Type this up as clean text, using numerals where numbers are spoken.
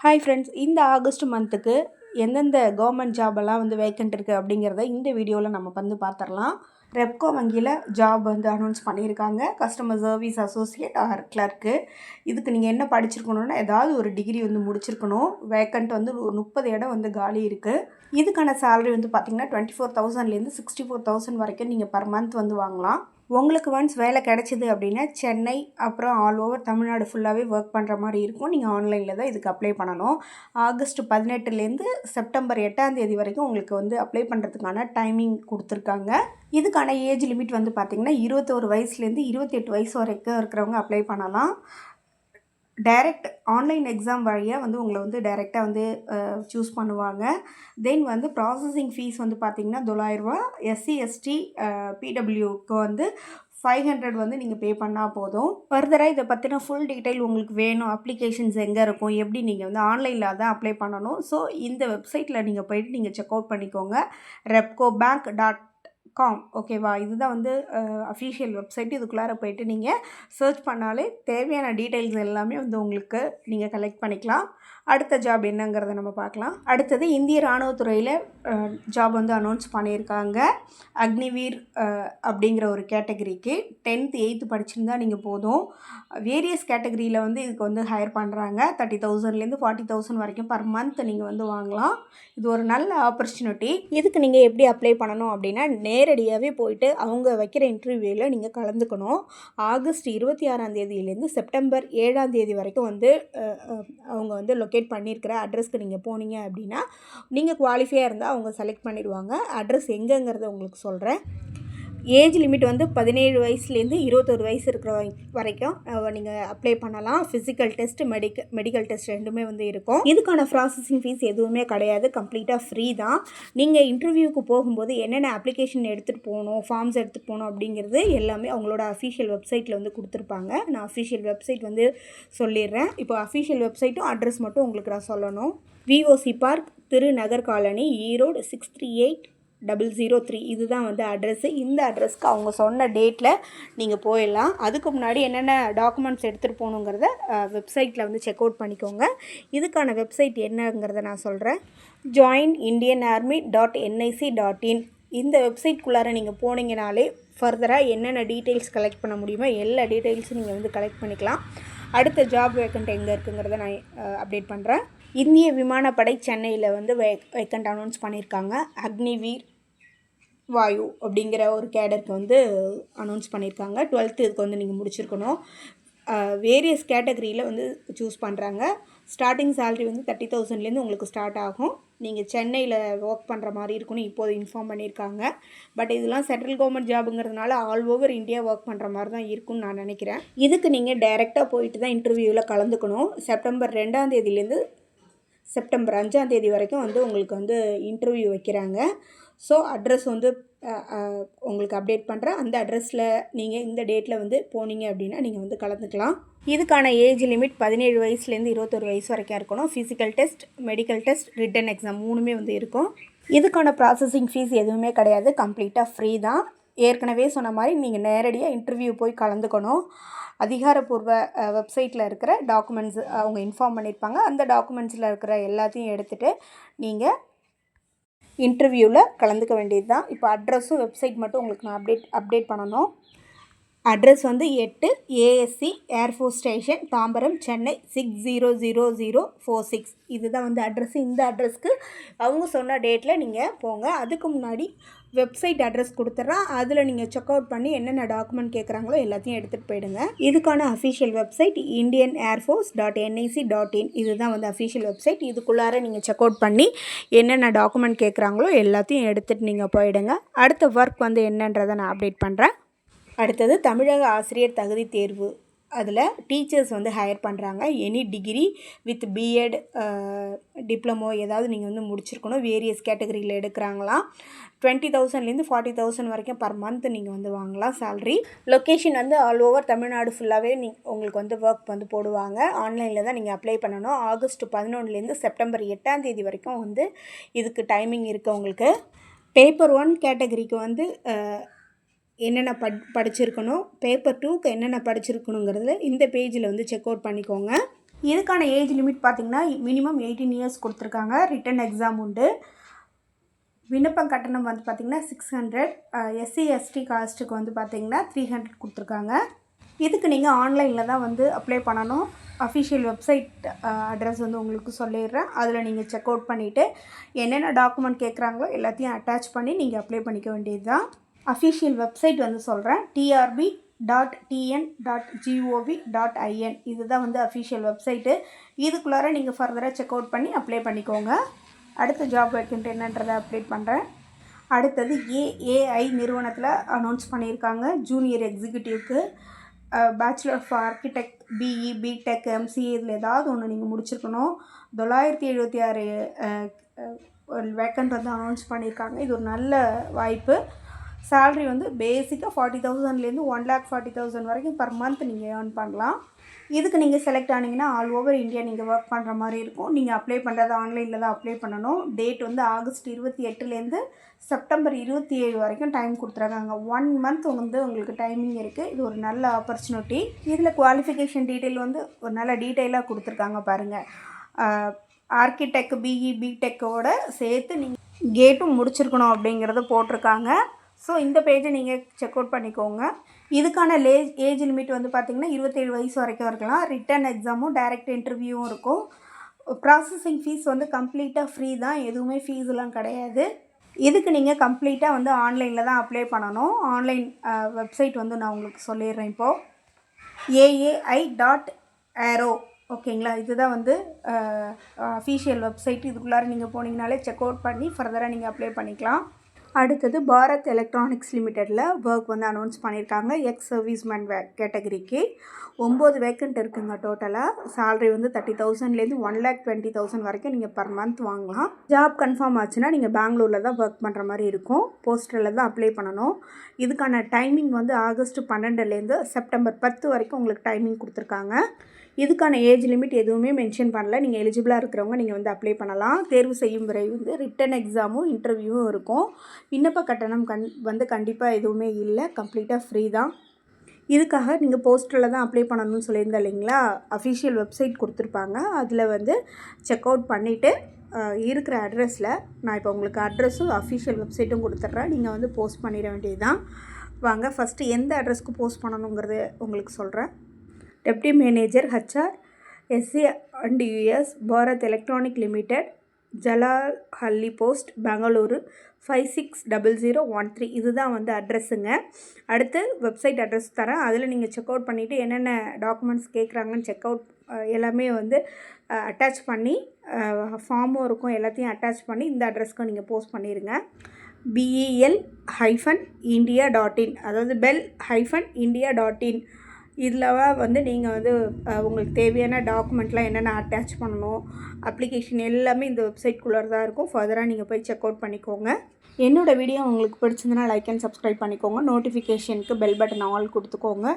Hi friends, இந்த August மந்த்துக்கு எந்தெந்த கவர்மெண்ட் ஜாபெல்லாம் வந்து வேக்கண்ட் இருக்குது அப்படிங்கிறத இந்த வீடியோவில் நம்ம வந்து பார்த்துடலாம். ரெப்கோ வங்கியில் ஜாப் வந்து அனௌன்ஸ் பண்ணியிருக்காங்க. Customer service associate or clerk. இதுக்கு நீங்கள் என்ன படிச்சிருக்கணும்னா ஏதாவது ஒரு டிகிரி வந்து முடிச்சிருக்கணும். வேக்கண்ட் வந்து ஒரு 30 இடம் வந்து காலி இருக்குது. இதுக்கான சேலரி வந்து பார்த்திங்கன்னா 24,000லேருந்து 64,000 வரைக்கும் நீங்கள் பர் மந்த் வந்து வாங்கலாம். உங்களுக்கு ஒன்ஸ் வேலை கிடச்சிது அப்படின்னா சென்னை அப்புறம் ஆல் ஓவர் தமிழ்நாடு ஃபுல்லாகவே ஒர்க் பண்ணுற மாதிரி இருக்கும். நீங்கள் ஆன்லைனில் தான் இதுக்கு அப்ளை பண்ணணும். ஆகஸ்ட் 18லேருந்து செப்டம்பர் 8 வரைக்கும் உங்களுக்கு வந்து அப்ளை பண்ணுறதுக்கான டைமிங் கொடுத்துருக்காங்க. இதுக்கான ஏஜ் லிமிட் வந்து பார்த்திங்கன்னா 21 வயசுலேருந்து 28 வயசு வரைக்கும் இருக்கிறவங்க அப்ளை பண்ணலாம். டைரக்ட் ஆன்லைன் எக்ஸாம் வழியாக வந்து உங்களை வந்து டைரெக்டாக வந்து சூஸ் பண்ணுவாங்க. தென் வந்து ப்ராசஸிங் ஃபீஸ் வந்து பார்த்திங்கன்னா 900 ரூபா. எஸ்சி எஸ்டி பிடபிள்யூக்கு வந்து 500 வந்து நீங்கள் பே பண்ணால் போதும். ஃபர்தராக இதை பற்றின ஃபுல் டீட்டெயில் உங்களுக்கு வேணும், அப்ளிகேஷன்ஸ் எங்கே இருக்கும், எப்படி நீங்கள் வந்து ஆன்லைனில் தான் அப்ளை பண்ணணும். ஸோ இந்த வெப்சைட்டில் நீங்கள் போய்ட்டு நீங்கள் செக் அவுட் பண்ணிக்கோங்க. repcobank.com. ஓகேவா? இதுதான் வந்து அஃபீஷியல் வெப்சைட். இதுக்குள்ளார போய்ட்டு நீங்கள் சர்ச் பண்ணாலே தேவையான டீட்டெயில்ஸ் எல்லாமே வந்து உங்களுக்கு நீங்கள் கலெக்ட் பண்ணிக்கலாம். அடுத்த ஜாப் என்னங்கிறத நம்ம பார்க்கலாம். அடுத்தது இந்திய இராணுவத்துறையில் ஜாப் வந்து அனௌன்ஸ் பண்ணியிருக்காங்க. அக்னிவீர் அப்படிங்கிற ஒரு கேட்டகரிக்கு 10th 8th படிச்சிருந்தா நீங்கள் போதும். வேரியஸ் கேட்டகரியில் வந்து இதுக்கு வந்து ஹையர் பண்ணுறாங்க. 30,000லேருந்து 40,000 வரைக்கும் பர் மந்த் நீங்கள் வந்து வாங்கலாம். இது ஒரு நல்ல ஆப்பர்ச்சுனிட்டி. இதுக்கு நீங்கள் எப்படி அப்ளை பண்ணணும் அப்படின்னா நேரடியாகவே போயிட்டு அவங்க வைக்கிற இன்டர்வியூவில் நீங்கள் கலந்துக்கணும். ஆகஸ்ட் 26 செப்டம்பர் 7 வரைக்கும் வந்து அவங்க வந்து லொக்கேட் பண்ணியிருக்கிற அட்ரஸ்க்கு நீங்கள் போனீங்க அப்படின்னா நீங்கள் குவாலிஃபையாக இருந்தால் அவங்க செலக்ட் பண்ணிடுவாங்க. அட்ரஸ் எங்கேங்கிறத உங்களுக்கு சொல்கிறேன். ஏஜ் லிமிட் வந்து 17 வயசுலேருந்து 21 வயசு இருக்கிற வரைக்கும் நீங்கள் அப்ளை பண்ணலாம். ஃபிசிக்கல் டெஸ்ட், மெடிக்கல் டெஸ்ட் ரெண்டுமே வந்து இருக்கும். இதுக்கான ப்ராசஸிங் ஃபீஸ் எதுவுமே கிடையாது. கம்ப்ளீட்டாக ஃப்ரீ தான். நீங்கள் இன்டர்வியூக்கு போகும்போது என்னென்ன அப்ளிகேஷன் எடுத்துகிட்டு போகணும், ஃபார்ம்ஸ் எடுத்துகிட்டு போகணும் அப்படிங்கிறது எல்லாமே அவங்களோட அஃபீஷியல் வெப்சைட்டில் வந்து கொடுத்துருப்பாங்க. நான் அஃபீஷியல் வெப்சைட் வந்து சொல்லிடுறேன். இப்போ அஃபீஷியல் வெப்சைட்டும் அட்ரஸ் மட்டும் உங்களுக்கு நான் சொல்லணும். VOC park, Thirunagar colony, Erode 638-003. இதுதான் வந்து அட்ரெஸ்ஸு. இந்த அட்ரஸ்க்கு அவங்க சொன்ன டேட்டில் நீங்கள் போயிடலாம். அதுக்கு முன்னாடி என்னென்ன டாக்குமெண்ட்ஸ் எடுத்துகிட்டு போகணுங்கிறத வெப்சைட்டில் வந்து செக் அவுட் பண்ணிக்கோங்க. இதுக்கான வெப்சைட் என்னங்கிறத நான் சொல்கிறேன். joinindianarmy.nic.in. இந்த வெப்சைட்குள்ளார நீங்கள் போனீங்கனாலே ஃபர்தராக என்னென்ன டீட்டெயில்ஸ் கலெக்ட் பண்ண முடியுமோ எல்லா டீட்டெயில்ஸும் நீங்கள் வந்து கலெக்ட் பண்ணிக்கலாம். அடுத்த ஜாப் வேக்கண்ட் எங்கே இருக்குங்கிறத நான் அப்டேட் பண்ணுறேன். இந்திய விமானப்படை சென்னையில் வந்து வேக்கண்ட் அனௌன்ஸ் பண்ணியிருக்காங்க. அக்னிவீர் வாயு அப்படிங்கிற ஒரு கேடருக்கு வந்து அனௌன்ஸ் பண்ணியிருக்காங்க. 12th இதுக்கு வந்து நீங்கள் முடிச்சிருக்கணும். வேரியஸ் கேட்டகரியில் வந்து சூஸ் பண்ணுறாங்க. ஸ்டார்டிங் சேலரி வந்து 30,000லேருந்து உங்களுக்கு ஸ்டார்ட் ஆகும். நீங்கள் சென்னையில் ஒர்க் பண்ணுற மாதிரி இருக்குன்னு இப்போது இன்ஃபார்ம் பண்ணியிருக்காங்க. பட் இதெல்லாம் சென்ட்ரல் கவர்மெண்ட் ஜாபுங்கிறதுனால ஆல் ஓவர் இந்தியா ஒர்க் பண்ணுற மாதிரி தான் இருக்குன்னு நான் நினைக்கிறேன். இதுக்கு நீங்கள் டைரெக்டாக போயிட்டு தான் இன்டர்வியூவில் கலந்துக்கணும். செப்டம்பர் 2 செப்டம்பர் 5 வரைக்கும் வந்து உங்களுக்கு வந்து இன்டர்வியூ வைக்கிறாங்க. ஸோ அட்ரஸ் வந்து உங்களுக்கு அப்டேட் பண்ணுறேன். அந்த அட்ரஸில் நீங்கள் இந்த டேட்டில் வந்து போனீங்க அப்படின்னா நீங்கள் வந்து கலந்துக்கலாம். இதுக்கான ஏஜ் லிமிட் 17 வயசுலேருந்து 21 வயசு வரைக்கும் இருக்கணும். Physical test, medical test, written exam 3மே வந்து இருக்கும். இதுக்கான ப்ராசஸிங் ஃபீஸ் எதுவுமே கிடையாது. கம்ப்ளீட்டாக ஃப்ரீ தான். ஏற்கனவே சொன்ன மாதிரி நீங்கள் நேரடியாக இன்டர்வியூ போய் கலந்துக்கணும். அதிகாரப்பூர்வ வெப்சைட்டில் இருக்கிற டாக்குமெண்ட்ஸ் அவங்க இன்ஃபார்ம் பண்ணியிருப்பாங்க. அந்த டாக்குமெண்ட்ஸில் இருக்கிற எல்லாத்தையும் எடுத்துகிட்டு நீங்கள் இன்டர்வியூவில் கலந்துக்க வேண்டியது தான். இப்போ அட்ரஸும் வெப்சைட் மட்டும் உங்களுக்கு நான் அப்டேட் பண்ணணும். அட்ரஸ் வந்து 8 ASC air force station, Tambaram, Chennai 600046. இதுதான் வந்து அட்ரஸ். இந்த அட்ரஸ்க்கு அவங்க சொன்ன டேட்டில் நீங்கள் போங்க. அதுக்கு முன்னாடி வெப்சைட் அட்ரஸ் கொடுத்துட்றேன். அதில் நீங்கள் செக் அவுட் பண்ணி என்னென்ன டாக்குமெண்ட் கேட்குறாங்களோ எல்லாத்தையும் எடுத்துகிட்டு போயிடுங்க. இதுக்கான அஃபீஷியல் வெப்சைட் indianairforce.nic.in. இதுதான் வந்து அஃபீஷியல் வெப்சைட். இதுக்குள்ளார நீங்கள் செக் அவுட் பண்ணி என்னென்ன டாக்குமெண்ட் கேட்குறாங்களோ எல்லாத்தையும் எடுத்துகிட்டு நீங்கள் போயிடுங்க. அடுத்த ஒர்க் வந்து என்னன்றதை நான் அப்டேட் பண்ணுறேன். அடுத்தது தமிழக ஆசிரியர் தகுதி தேர்வு. அதில் டீச்சர்ஸ் வந்து ஹையர் பண்ணுறாங்க. Any degree with BEd, diploma ஏதாவது நீங்கள் வந்து முடிச்சிருக்கணும். வேரியஸ் கேட்டகரியில் எடுக்கிறாங்களாம். 20,000லேருந்து 40,000 வரைக்கும் பர் மந்த் நீங்கள் வந்து வாங்கலாம் சேல்ரி. லொக்கேஷன் வந்து ஆல் ஓவர் தமிழ்நாடு ஃபுல்லாகவே உங்களுக்கு வந்து ஒர்க் வந்து போடுவாங்க. ஆன்லைனில் தான் நீங்கள் அப்ளை பண்ணணும். ஆகஸ்ட் 11லேருந்து செப்டம்பர் 8 வரைக்கும் வந்து இதுக்கு டைமிங் இருக்குது உங்களுக்கு. பேப்பர் 1 கேட்டகரிக்கு வந்து என்னென்ன படிச்சிருக்கணும், பேப்பர் 2க்கு என்னென்ன படிச்சிருக்கணுங்கிறதுல இந்த பேஜில் வந்து செக் அவுட் பண்ணிக்கோங்க. இதுக்கான ஏஜ் லிமிட் பார்த்திங்கன்னா மினிமம் 18 இயர்ஸ் கொடுத்துருக்காங்க. ரிட்டன் எக்ஸாம் உண்டு. விண்ணப்பம் கட்டணம் வந்து பார்த்திங்கன்னா 600. எஸ்சி எஸ்டி காஸ்ட்டுக்கு வந்து பார்த்திங்கன்னா 300 கொடுத்துருக்காங்க. இதுக்கு நீங்கள் ஆன்லைனில் தான் வந்து அப்ளை பண்ணணும். அஃபிஷியல் வெப்சைட் அட்ரஸ் வந்து உங்களுக்கு சொல்லிடுறேன். அதில் நீங்கள் செக் அவுட் பண்ணிவிட்டு என்னென்ன டாக்குமெண்ட் கேட்குறாங்களோ எல்லாத்தையும் அட்டாச் பண்ணி நீங்கள் அப்ளை பண்ணிக்க வேண்டியது தான். அஃபிஷியல் வெப்சைட் வந்து சொல்கிறேன், trb.tn.gov.in. இதுதான் வந்து அஃபிஷியல் வெப்சைட்டு. இதுக்குள்ளார நீங்கள் ஃபர்தராக செக் அவுட் பண்ணி அப்ளை பண்ணிக்கோங்க. அடுத்த ஜாப் வேக்கன்ட் என்னன்றதை அப்டேட் பண்ணுறேன். அடுத்தது ஏஐ நிறுவனத்தில் அனௌன்ஸ் பண்ணியிருக்காங்க. ஜூனியர் எக்ஸிக்யூட்டிவ்க்கு bachelor of architect, BE, BTech, MCA இதில் ஏதாவது ஒன்று நீங்கள் முடிச்சிருக்கணும். 976 வேக்கண்ட் வந்து அனௌன்ஸ் பண்ணியிருக்காங்க. இது ஒரு நல்ல வாய்ப்பு. சேல்ரி வந்து பேசிக்காக 40,000லேருந்து 1,40,000 வரைக்கும் பர் மந்த் நீங்கள் ஏர்ன் பண்ணலாம். இதுக்கு நீங்கள் செலக்ட் ஆனீங்கன்னா ஆல் ஓவர் இந்தியா நீங்கள் ஒர்க் பண்ணுற மாதிரி இருக்கும். நீங்கள் அப்ளை பண்ணுறது ஆன்லைனில் தான் அப்ளை பண்ணணும். டேட் வந்து ஆகஸ்ட் 28லேருந்து செப்டம்பர் 27 வரைக்கும் டைம் கொடுத்துருக்காங்க. 1 மந்த் வந்து உங்களுக்கு டைமிங் இருக்குது. இது ஒரு நல்ல ஆப்பர்ச்சுனிட்டி. இதில் குவாலிஃபிகேஷன் டீட்டெயில் வந்து ஒரு நல்ல டீட்டெயிலாக கொடுத்துருக்காங்க பாருங்கள். ஆர்கிடெக், பிஇ, பிடெக்கோட சேர்த்து நீங்கள் கேட்டும் முடிச்சிருக்கணும் அப்படிங்கிறத போட்டிருக்காங்க. ஸோ இந்த பேஜை நீங்கள் செக் அவுட் பண்ணிக்கோங்க. இதுக்கான ஏஜ் லிமிட் வந்து பார்த்திங்கன்னா 27 வயசு வரைக்கும் இருக்கலாம். ரிட்டன் எக்ஸாமும் டைரக்ட் இன்டர்வியூவும் இருக்கும். ப்ராசஸிங் ஃபீஸ் வந்து கம்ப்ளீட்டாக ஃப்ரீ தான், எதுவுமே ஃபீஸ்லாம் கிடையாது. இதுக்கு நீங்கள் கம்ப்ளீட்டாக வந்து ஆன்லைனில் தான் அப்ளை பண்ணணும். ஆன்லைன் வெப்சைட் வந்து நான் உங்களுக்கு சொல்லிடுறேன் இப்போது. aai.aero. ஓகேங்களா, இதுதான் வந்து அஃபிஷியல் வெப்சைட். இதுக்குள்ளார நீங்கள் போனீங்கனாலே செக் அவுட் பண்ணி ஃபர்தராக நீங்கள் அப்ளை பண்ணிக்கலாம். அடுத்தது பாரத் எலக்ட்ரானிக்ஸ் லிமிட்டெடில் ஒர்க் வந்து அனௌன்ஸ் பண்ணியிருக்காங்க. எக்ஸ் சர்வீஸ்மேன் கேட்டகரிக்கு 9 வேக்கண்ட் இருக்குங்க டோட்டலாக. சேலரி வந்து 30,000லேருந்து 1,20,000 வரைக்கும் நீங்கள் பர் மந்த் வாங்கலாம். ஜாப் கன்ஃபார்ம் ஆச்சுன்னா நீங்கள் பெங்களூரில் தான் ஒர்க் பண்ணுற மாதிரி இருக்கும். போஸ்டரில் தான் அப்ளை பண்ணணும். இதுக்கான டைமிங் வந்து ஆகஸ்ட் 12லேருந்து செப்டம்பர் 10 வரைக்கும் உங்களுக்கு டைமிங் கொடுத்துருக்காங்க. இதுக்கான ஏஜ் லிமிட் எதுவுமே மென்ஷன் பண்ணல. நீங்கள் எலிஜிபிளாக இருக்கிறவங்க நீங்கள் வந்து அப்ளை பண்ணலாம். தேர்வு செய்யும் முறை வந்து ரிட்டன் எக்ஸாமும் இன்டர்வியூவும் இருக்கும். விண்ணப்ப கட்டணம் கண்டிப்பாக எதுவுமே இல்லை, கம்ப்ளீட்டாக ஃப்ரீ தான். இதுக்காக நீங்கள் போஸ்டரில் தான் அப்ளை பண்ணணும்னு சொல்லியிருந்தேன் இல்லைங்களா, அஃபிஷியல் வெப்சைட் கொடுத்துருப்பாங்க. அதில் வந்து செக் அவுட் பண்ணிவிட்டு இருக்கிற அட்ரஸில் நான் இப்போ உங்களுக்கு அட்ரஸும் அஃபிஷியல் வெப்சைட்டும் கொடுத்துட்றேன். நீங்கள் வந்து போஸ்ட் பண்ணிட வேண்டியது தான். வாங்க ஃபஸ்ட்டு எந்த அட்ரஸ்க்கு போஸ்ட் பண்ணணுங்கிறது உங்களுக்கு சொல்கிறேன். Deputy manager HR SC and US Bharat electronic limited, Jalahalli post, Bengaluru 560013. இதுதான் வந்து அட்ரஸுங்க. அடுத்து வெப்சைட் அட்ரஸ் தரேன். அதில் நீங்கள் செக் அவுட் பண்ணிவிட்டு என்னென்ன டாக்குமெண்ட்ஸ் கேட்குறாங்கன்னு செக் அவுட் எல்லாமே வந்து அட்டாச் பண்ணி ஃபார்மும் இருக்கும், எல்லாத்தையும் அட்டாச் பண்ணி இந்த அட்ரஸ்க்கு நீங்கள் போஸ்ட் பண்ணிடுங்க. bel-india.in, அதாவது bel-india.in. இதில் வந்து நீங்கள் வந்து உங்களுக்கு தேவையான டாக்குமெண்ட்லாம் என்னென்ன அட்டாச் பண்ணணும், அப்ளிகேஷன் எல்லாமே இந்த வெப்சைட்குள்ளே தான் இருக்கும். ஃபர்தராக நீங்கள் போய் செக் அவுட் பண்ணிக்கோங்க. என்னோடய வீடியோ உங்களுக்கு பிடிச்சிருந்தனா லைக் அண்ட் சப்ஸ்கிரைப் பண்ணிக்கோங்க. நோட்டிஃபிகேஷனுக்கு பெல் பட்டன் ஆல் கொடுத்துக்கோங்க.